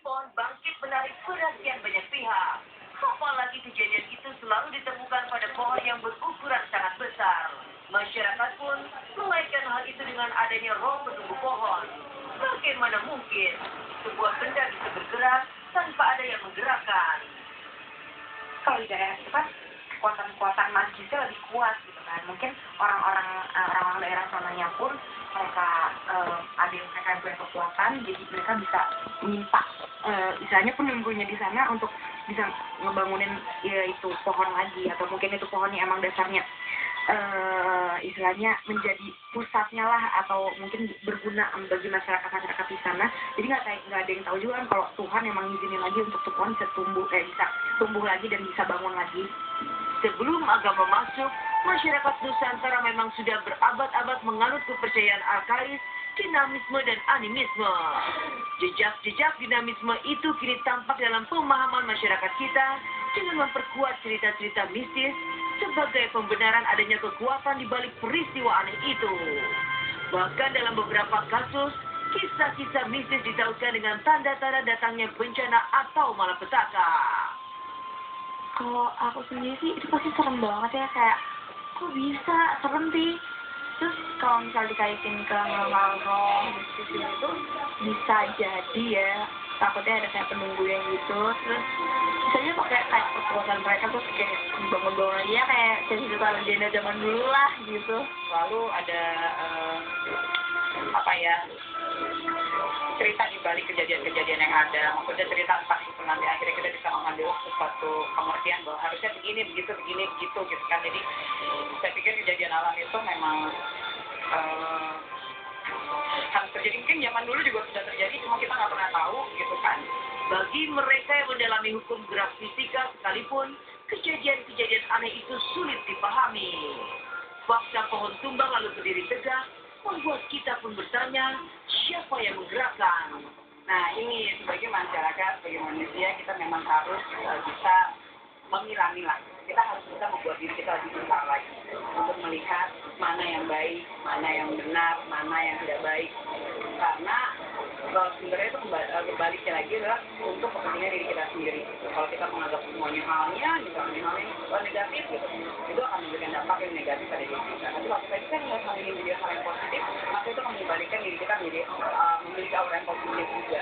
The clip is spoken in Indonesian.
pohon bangkit menarik perhatian banyak pihak. Apalagi kejadian itu selalu ditemukan pada pohon yang berukuran sangat besar. Masyarakat pun mengaitkan hal itu dengan adanya roh penunggu pohon. Bagaimana mungkin sebuah benda bisa bergerak tanpa ada yang menggerakkan? Kalau di daerah itu kan kekuatan-kekuatan magisnya lebih kuat gitu kan. Mungkin orang-orang daerah sananya pun mereka ada yang mereka punya kekuatan, jadi mereka bisa minta istilahnya penunggunya di sana untuk bisa ngebangunin ya itu pohon lagi, atau mungkin itu pohonnya emang dasarnya istilahnya menjadi pusatnya lah, atau mungkin berguna bagi masyarakat di sana. Jadi nggak ada yang tahu juga kan kalau Tuhan emang ngizinin lagi untuk tuh pohon bisa tumbuh lagi dan bisa bangun lagi. Sebelum agama masuk, masyarakat Nusantara memang sudah berabad-abad menganut kepercayaan arkais, dinamisme dan animisme. Jejak-jejak dinamisme itu kini tampak dalam pemahaman masyarakat kita dengan memperkuat cerita-cerita mistis sebagai pembenaran adanya kekuatan di balik peristiwa aneh itu. Bahkan dalam beberapa kasus, kisah-kisah mistis ditautkan dengan tanda-tanda datangnya bencana atau malapetaka. Kalau aku sendiri sih itu pasti serem banget ya, kayak kok bisa serem sih. Terus kalau misal dikaitin ke hal roh mistis itu bisa jadi ya, takutnya ada kayak penunggu yang gitu. Terus misalnya pakai kayak kekuatan mereka terus kayak bangun-bangun lagi ya, kayak cerita legenda zaman dulu lah gitu. Lalu ada cerita di balik kejadian-kejadian yang ada, maksudnya cerita entah itu nanti akhirnya kita bisa mengambil sesuatu pengertian bahwa harusnya begini begitu gitu kan. Jadi saya pikir kejadian alam itu memang harus terjadi. Mungkin zaman dulu juga sudah terjadi, cuma kita nggak pernah tahu gitu kan. Bagi mereka yang mendalami hukum gerak fisika sekalipun, kejadian-kejadian aneh itu sulit dipahami. Fakta pohon tumbang lalu berdiri tegak membuat kita pun bertanya, siapa yang menggerakkan? Nah ini sebagai masyarakat, sebagai manusia, kita memang harus bisa memilah-milah. Kita harus bisa membuat diri kita lebih pintar lagi untuk melihat mana yang baik, mana yang benar, mana yang tidak baik. Karena sebenarnya itu kebaliknya lagi adalah untuk kepentingan diri kita sendiri. Kalau kita menganggap semuanya halnya negatif gitu, itu akan memberikan dampak yang negatif pada diri kita. Tapi kalau kita bisa melihat hal ini menjadi hal yang positif, maka itu akan mengembalikan diri kita menjadi memiliki aura yang positif juga.